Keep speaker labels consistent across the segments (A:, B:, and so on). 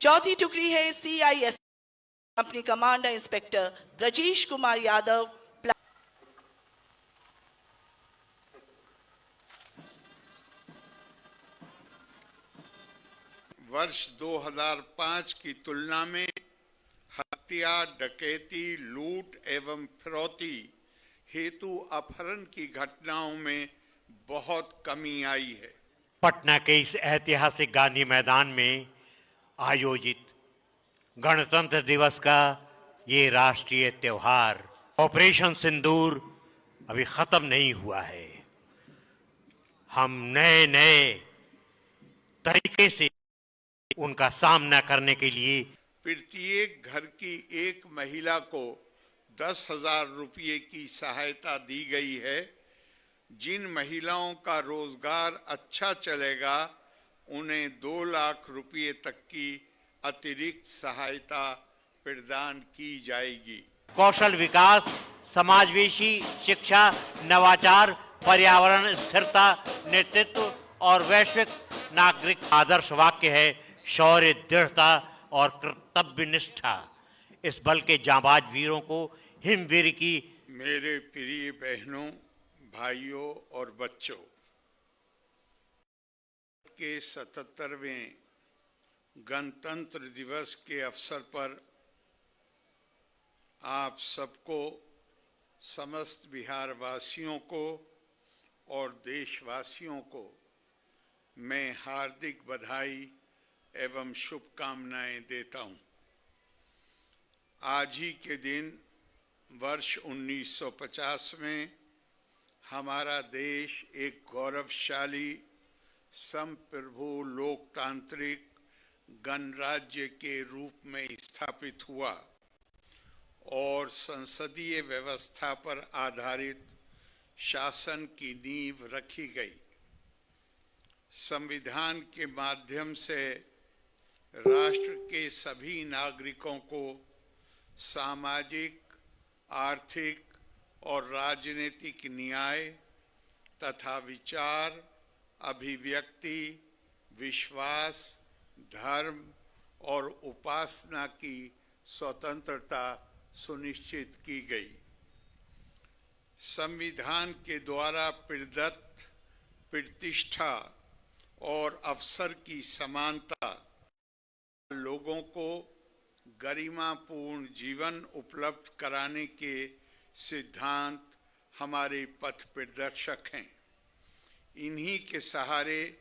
A: चौथी टुकड़ी है CIS company commander inspector Brajesh Kumar Yadav.
B: वर्ष 2005 की तुलना में हत्या, डकैती, लूट एवं फिरौती हेतु अपहरण की घटनाओं में बहुत कमी आई है।
C: पटना के इस ऐतिहासिक गांधी मैदान में आयोजित गणतंत्र दिवस का ये राष्ट्रीय त्योहार ऑपरेशन सिंदूर अभी खत्म नहीं हुआ है। हम नए नए तरीके से उनका सामना करने के लिए
B: प्रत्येक घर की एक महिला को 10,000 रुपये की सहायता दी गई है। जिन महिलाओं का रोजगार अच्छा चलेगा उन्हें 2 लाख रुपये तक की अतिरिक्त सहायता प्रदान की जाएगी।
C: कौशल विकास, समावेशी शिक्षा, नवाचार, पर्यावरण स्थिरता, नेतृत्व और वैश्विक नागरिक आदर्श वाक्य है शौर्य, दृढ़ता और कर्तव्य निष्ठा। इस बल के जांबाज वीरों को हिमवीर की।
B: मेरे प्रिय बहनों, भाइयों और बच्चों, के 77वें गणतंत्र दिवस के अवसर पर आप सबको, समस्त बिहार वासियों को और देशवासियों को मैं हार्दिक बधाई एवं शुभकामनाएं देता हूं। आज ही के दिन वर्ष 1950 में हमारा देश एक गौरवशाली संप्रभु लोकतांत्रिक गणराज्य के रूप में स्थापित हुआ और संसदीय व्यवस्था पर आधारित शासन की नींव रखी गई। संविधान के माध्यम से राष्ट्र के सभी नागरिकों को सामाजिक, आर्थिक और राजनीतिक न्याय तथा विचार, अभिव्यक्ति, विश्वास, धर्म और उपासना की स्वतंत्रता सुनिश्चित की गई। संविधान के द्वारा प्रदत्त प्रतिष्ठा और अवसर की समानता लोगों को गरिमापूर्ण जीवन उपलब्ध कराने के सिद्धांत हमारे पथ प्रदर्शक हैं। इन्हीं के सहारे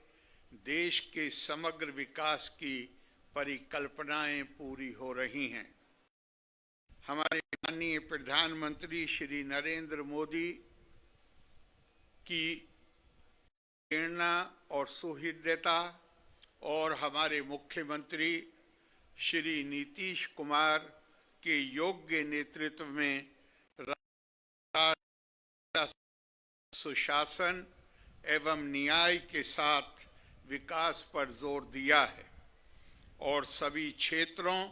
B: देश के समग्र विकास की परिकल्पनाएं पूरी हो रही हैं। हमारे माननीय प्रधानमंत्री श्री नरेंद्र मोदी की प्रेरणा और सुहृदयता और हमारे मुख्यमंत्री श्री नीतीश कुमार के योग्य नेतृत्व में सुशासन एवं न्याय के साथ विकास पर जोर दिया है और सभी क्षेत्रों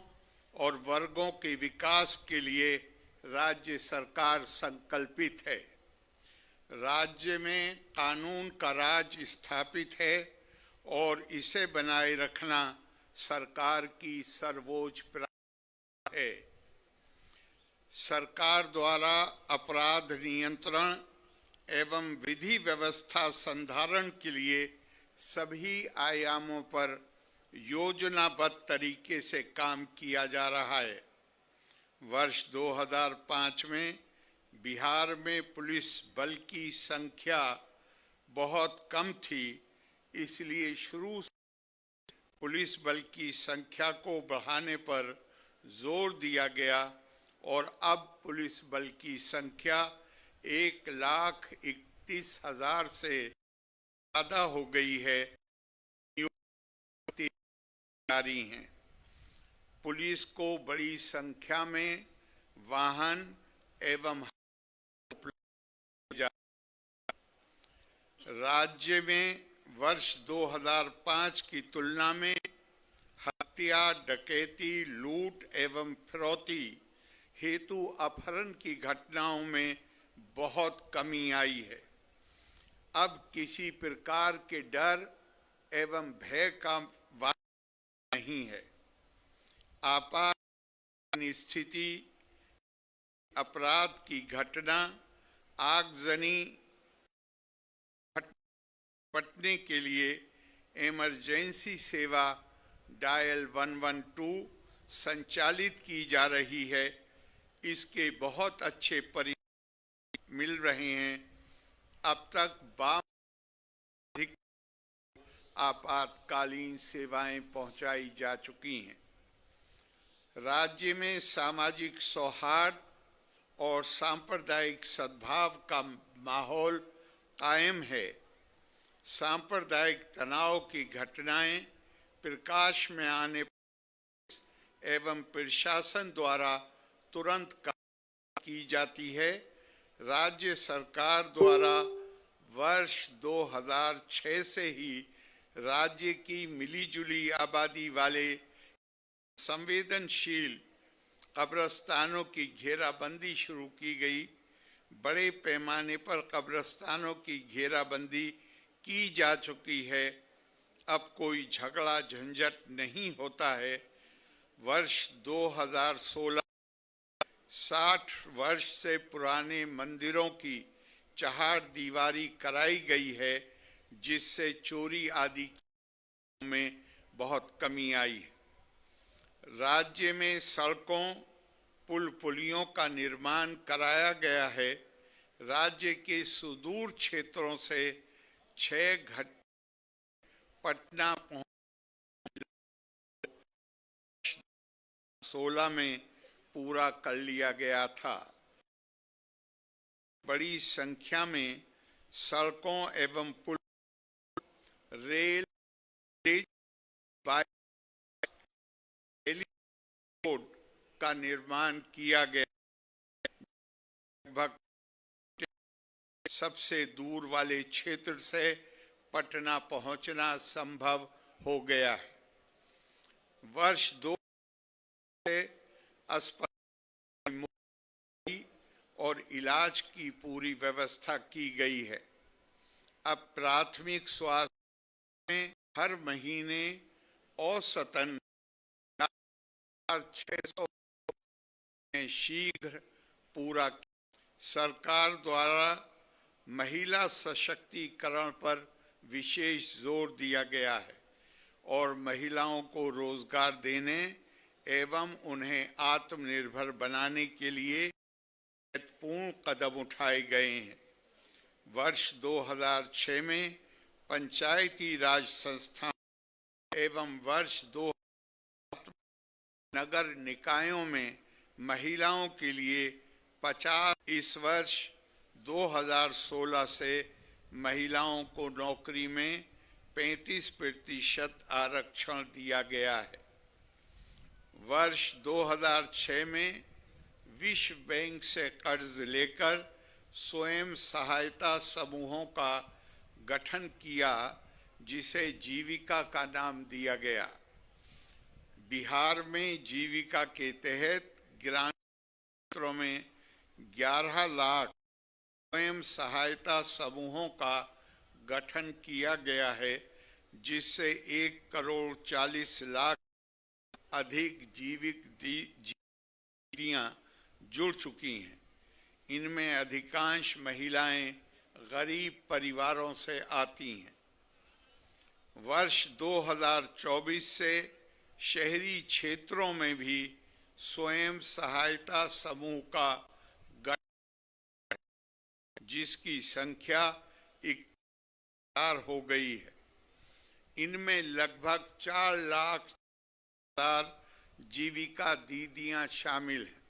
B: और वर्गों के विकास के लिए राज्य सरकार संकल्पित है। राज्य में कानून का राज स्थापित है और इसे बनाए रखना सरकार की सर्वोच्च प्राथमिकता है। सरकार द्वारा अपराध नियंत्रण एवं विधि व्यवस्था संधारण के लिए सभी आयामों पर योजनाबद्ध तरीके से काम किया जा रहा है। वर्ष 2005 में बिहार में पुलिस बल की संख्या बहुत कम थी, इसलिए शुरू से पुलिस बल की संख्या को बढ़ाने पर जोर दिया गया और अब पुलिस बल की संख्या 1,31,000 से ज्यादा हो गई है। जारी हैं। पुलिस को बड़ी संख्या में वाहन एवं राज्य में वर्ष 2005 की तुलना में हत्या, डकैती, लूट एवं फिरौती हेतु अपहरण की घटनाओं में बहुत कमी आई है। अब किसी प्रकार के डर एवं भय का नहीं है। आपातकालीन स्थिति, अपराध की घटना, आगजनी निपटने के लिए इमरजेंसी सेवा डायल 112 संचालित की जा रही है। इसके बहुत अच्छे परिणाम मिल रहे हैं। अब तक 52 आपातकालीन सेवाएं पहुंचाई जा चुकी हैं। राज्य में सामाजिक सौहार्द और सांप्रदायिक सद्भाव का माहौल कायम है। सांप्रदायिक तनाव की घटनाएं प्रकाश में आने एवं प्रशासन द्वारा तुरंत कार्रवाई की जाती है। राज्य सरकार द्वारा वर्ष 2006 से ही राज्य की मिलीजुली आबादी वाले संवेदनशील कब्रस्तानों की घेराबंदी शुरू की गई। बड़े पैमाने पर कब्रस्तानों की घेराबंदी की जा चुकी है। अब कोई झगड़ा झंझट नहीं होता है। वर्ष 2016 60 वर्ष से पुराने मंदिरों की चहार दीवारी कराई गई है, जिससे चोरी आदि में बहुत कमी आई है। राज्य में सड़कों, पुल पुलियों का निर्माण कराया गया है। राज्य के सुदूर क्षेत्रों से 6 घाट पटना 16 में पूरा कर लिया गया था। बड़ी संख्या में सड़कों एवं पुल, रेल, रोड का निर्माण किया गया। लगभग सबसे दूर वाले क्षेत्र से पटना पहुंचना संभव हो गया है। वर्ष 2 से अस्पताल और इलाज की पूरी व्यवस्था की गई है। अब प्राथमिक स्वास्थ्य में हर महीने औसतन 600 में शीघ्र पूरा। सरकार द्वारा महिला सशक्तिकरण पर विशेष जोर दिया गया है और महिलाओं को रोजगार देने एवं उन्हें आत्मनिर्भर बनाने के लिए महत्वपूर्ण कदम उठाए गए हैं। वर्ष 2006 में पंचायती राज संस्थान एवं वर्ष 2007 नगर निकायों में महिलाओं के लिए 50। इस वर्ष 2016 से महिलाओं को नौकरी में 35% आरक्षण दिया गया है। वर्ष 2006 में विश्व बैंक से कर्ज लेकर स्वयं सहायता समूहों का गठन किया, जिसे जीविका का नाम दिया गया। बिहार में जीविका के तहत ग्रामीण क्षेत्रों में 11 लाख स्वयं सहायता समूहों का गठन किया गया है, जिससे 1 करोड़ 40 लाख अधिक जीविक दीदियां जुड़ चुकी हैं। इनमें अधिकांश महिलाएं गरीब परिवारों से आती हैं। वर्ष 2024 से शहरी क्षेत्रों में भी स्वयं सहायता समूह का गठन, जिसकी संख्या 41 हो गई है। इनमें लगभग 4 लाख जीविका दीदियां शामिल हैं।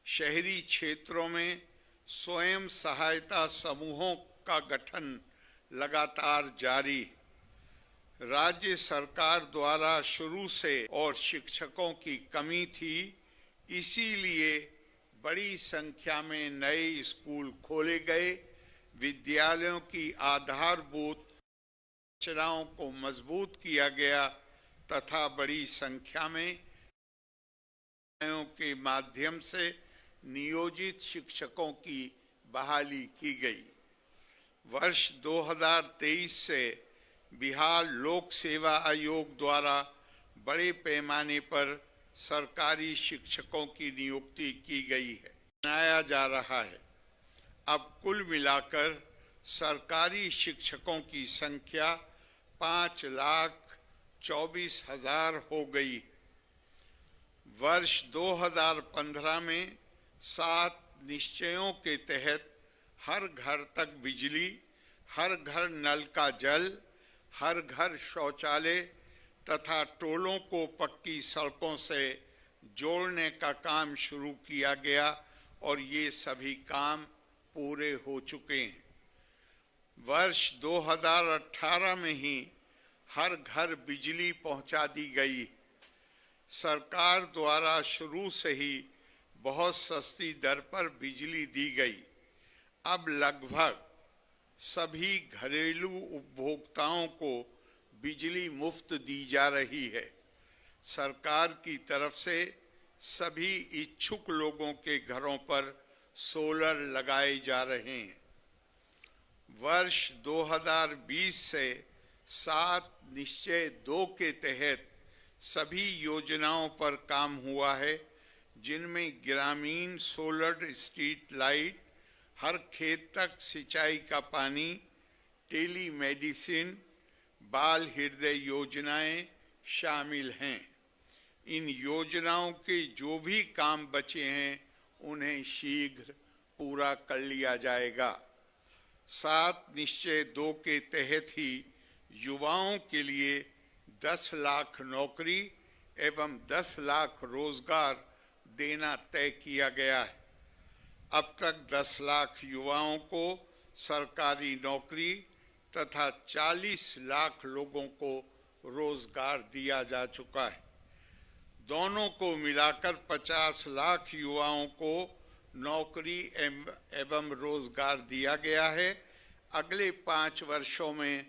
B: शहरी क्षेत्रों में स्वयं सहायता समूहों का गठन लगातार जारी है। राज्य सरकार द्वारा शुरू से और शिक्षकों की कमी थी, इसीलिए बड़ी संख्या में नए स्कूल खोले गए। विद्यालयों की आधारभूत संरचनाओं को मजबूत किया गया तथा बड़ी संख्या में के माध्यम से नियोजित शिक्षकों की बहाली की गई। वर्ष 2023 से बिहार लोक सेवा आयोग द्वारा बड़े पैमाने पर सरकारी शिक्षकों की नियुक्ति की गई है, बनाया जा रहा है। अब कुल मिलाकर सरकारी शिक्षकों की संख्या 5,24,000 हो गई। वर्ष 2015 में 7 निश्चयों के तहत हर घर तक बिजली, हर घर नल का जल, हर घर शौचालय तथा टोलों को पक्की सड़कों से जोड़ने का काम शुरू किया गया और ये सभी काम पूरे हो चुके हैं। वर्ष 2018 में ही हर घर बिजली पहुंचा दी गई। सरकार द्वारा शुरू से ही बहुत सस्ती दर पर बिजली दी गई। अब लगभग सभी घरेलू उपभोक्ताओं को बिजली मुफ्त दी जा रही है। सरकार की तरफ से सभी इच्छुक लोगों के घरों पर सोलर लगाए जा रहे हैं। वर्ष 2020 से 7 निश्चय 2 के तहत सभी योजनाओं पर काम हुआ है, जिनमें ग्रामीण सोलर स्ट्रीट लाइट, हर खेत तक सिंचाई का पानी, टेली मेडिसिन, बाल हृदय योजनाएं शामिल हैं। इन योजनाओं के जो भी काम बचे हैं उन्हें शीघ्र पूरा कर लिया जाएगा। 7 निश्चय 2 के तहत ही युवाओं के लिए 10 लाख नौकरी एवं 10 लाख रोजगार देना तय किया गया है। अब तक 10 लाख युवाओं को सरकारी नौकरी तथा 40 लाख लोगों को रोजगार दिया जा चुका है। दोनों को मिलाकर 50 लाख युवाओं को नौकरी एवं रोजगार दिया गया है। अगले 5 वर्षों में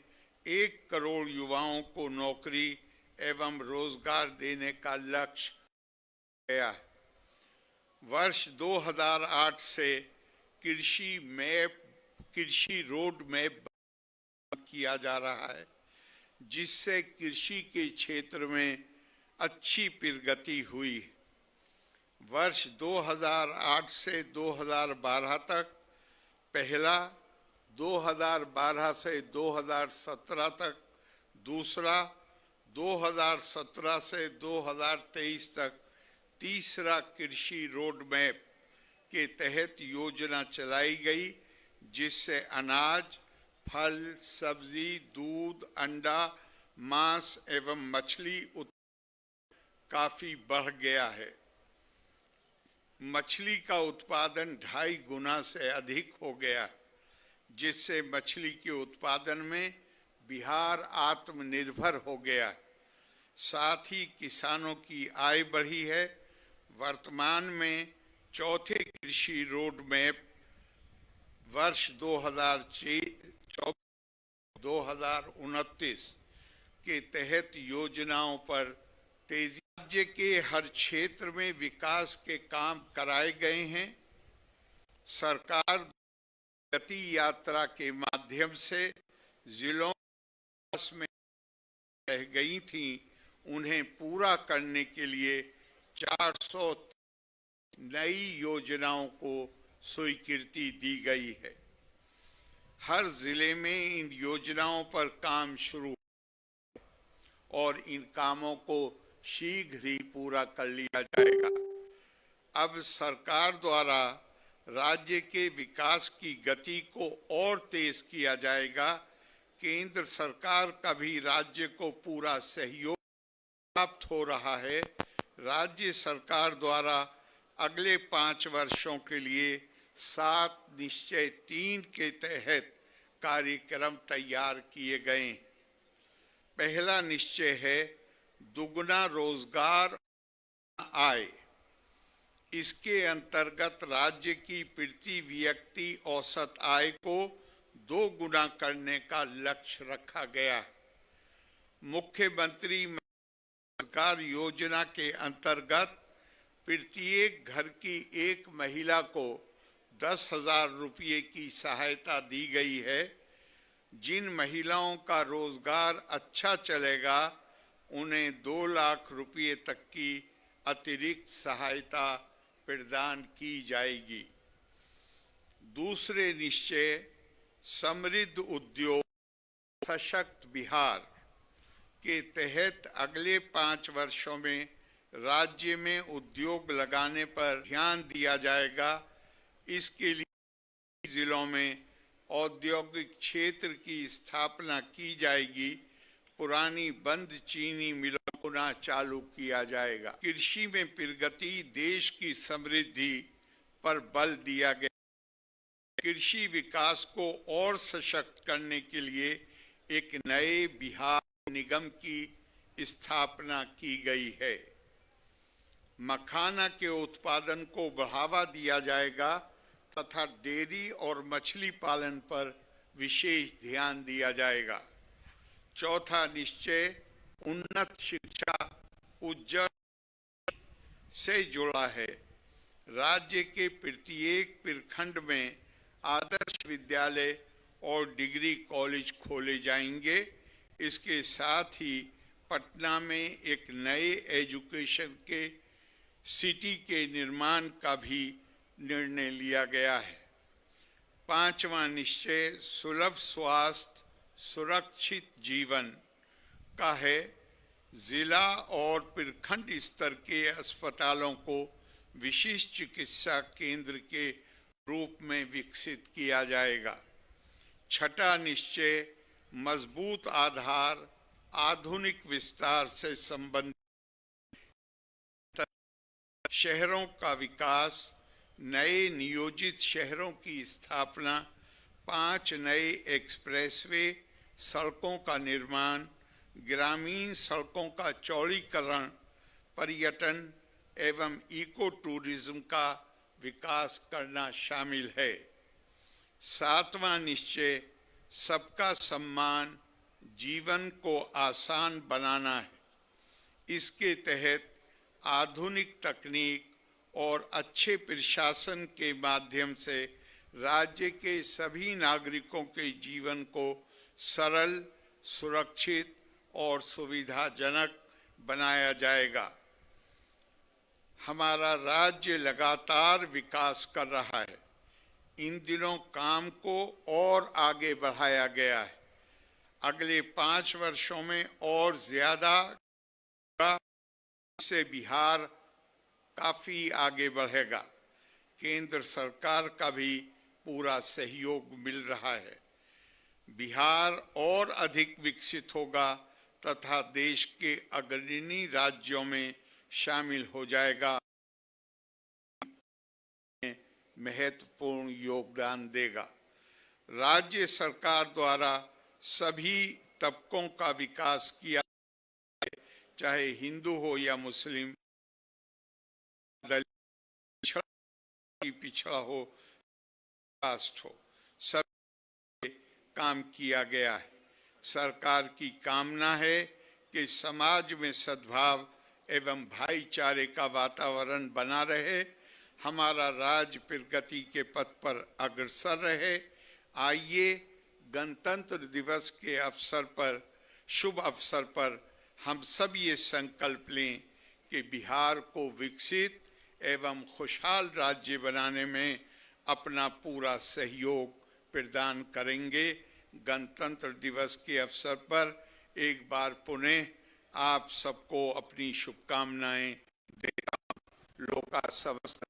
B: 1 करोड़ युवाओं को नौकरी एवं रोजगार देने का लक्ष्य गया है। वर्ष 2008 से कृषि रोड मैप किया जा रहा है, जिससे कृषि के क्षेत्र में अच्छी प्रगति हुई। वर्ष 2008 से 2012 तक पहला, 2012 से 2017 तक दूसरा, 2017 से 2023 तक तीसरा कृषि रोड मैप के तहत योजना चलाई गई, जिससे अनाज, फल, सब्जी, दूध, अंडा, मांस एवं मछली काफी बढ़ गया है। मछली का उत्पादन 2.5 गुना से अधिक हो गया, जिससे मछली के उत्पादन में बिहार आत्मनिर्भर हो गया। साथ ही किसानों की आय बढ़ी है। वर्तमान में चौथे कृषि रोड मैप वर्ष 2024-2029 के तहत योजनाओं पर तेजी। राज्य के हर क्षेत्र में विकास के काम कराए गए हैं। सरकार गति यात्रा के माध्यम से जिलों में रह गई थी, उन्हें पूरा करने के लिए 400 नई योजनाओं को स्वीकृति दी गई है। हर जिले में इन योजनाओं पर काम शुरू और इन कामों को शीघ्र ही पूरा कर लिया जाएगा। अब सरकार द्वारा राज्य के विकास की गति को और तेज किया जाएगा। केंद्र सरकार का भी राज्य को पूरा सहयोग प्राप्त हो रहा है। राज्य सरकार द्वारा अगले 5 वर्षों के लिए 7 निश्चय 3 के तहत कार्यक्रम तैयार किए गए। पहला निश्चय है दुगना रोजगार आय। इसके अंतर्गत राज्य की प्रति व्यक्ति औसत आय को 2 गुना करने का लक्ष्य रखा गया है। मुख्यमंत्री रोजगार योजना के अंतर्गत प्रत्येक घर की एक महिला को 10,000 रुपये की सहायता दी गई है। जिन महिलाओं का रोजगार अच्छा चलेगा उन्हें 2 लाख रुपये तक की अतिरिक्त सहायता प्रदान की जाएगी। दूसरे निश्चय समृद्ध उद्योग सशक्त बिहार के तहत अगले 5 वर्षों में राज्य में उद्योग लगाने पर ध्यान दिया जाएगा। इसके लिए जिलों में औद्योगिक क्षेत्र की स्थापना की जाएगी। पुरानी बंद चीनी मिलों को पुनः चालू किया जाएगा। कृषि में प्रगति देश की समृद्धि पर बल दिया गया। कृषि विकास को और सशक्त करने के लिए एक नए बिहार निगम की स्थापना की गई है। मखाना के उत्पादन को बढ़ावा दिया जाएगा तथा डेयरी और मछली पालन पर विशेष ध्यान दिया जाएगा। चौथा निश्चय उन्नत शिक्षा उज्जवल से जुड़ा है। राज्य के प्रत्येक प्रखंड में आदर्श विद्यालय और डिग्री कॉलेज खोले जाएंगे। इसके साथ ही पटना में एक नए एजुकेशन के सिटी के निर्माण का भी निर्णय लिया गया है। पांचवा निश्चय सुलभ स्वास्थ्य सुरक्षित जीवन का है। जिला और प्रखंड स्तर के अस्पतालों को विशिष्ट चिकित्सा केंद्र के रूप में विकसित किया जाएगा। छठा निश्चय मजबूत आधार आधुनिक विस्तार से संबंधित शहरों का विकास, नए नियोजित शहरों की स्थापना, 5 नए एक्सप्रेसवे सड़कों का निर्माण, ग्रामीण सड़कों का चौड़ीकरण, पर्यटन एवं इको टूरिज्म का विकास करना शामिल है। सातवां निश्चय सबका सम्मान जीवन को आसान बनाना है। इसके तहत आधुनिक तकनीक और अच्छे प्रशासन के माध्यम से राज्य के सभी नागरिकों के जीवन को सरल, सुरक्षित और सुविधाजनक बनाया जाएगा। हमारा राज्य लगातार विकास कर रहा है। इन दिनों काम को और आगे बढ़ाया गया है। अगले 5 वर्षों में और ज्यादा से बिहार काफी आगे बढ़ेगा। केंद्र सरकार का भी पूरा सहयोग मिल रहा है। बिहार और अधिक विकसित होगा तथा देश के अग्रणी राज्यों में शामिल हो जाएगा, महत्वपूर्ण योगदान देगा। राज्य सरकार द्वारा सभी तबकों का विकास किया, चाहे हिंदू हो या मुस्लिम, दलित पिछड़ा हो, कास्ट हो, सब काम किया गया है। सरकार की कामना है कि समाज में सद्भाव एवं भाईचारे का वातावरण बना रहे, हमारा राज्य प्रगति के पथ पर अग्रसर रहे। आइए गणतंत्र दिवस के अवसर पर, शुभ अवसर पर हम सब ये संकल्प लें कि बिहार को विकसित एवं खुशहाल राज्य बनाने में अपना पूरा सहयोग प्रदान करेंगे। गणतंत्र दिवस के अवसर पर एक बार पुनः आप सबको अपनी शुभकामनाएं देता हूं। लोका समस्त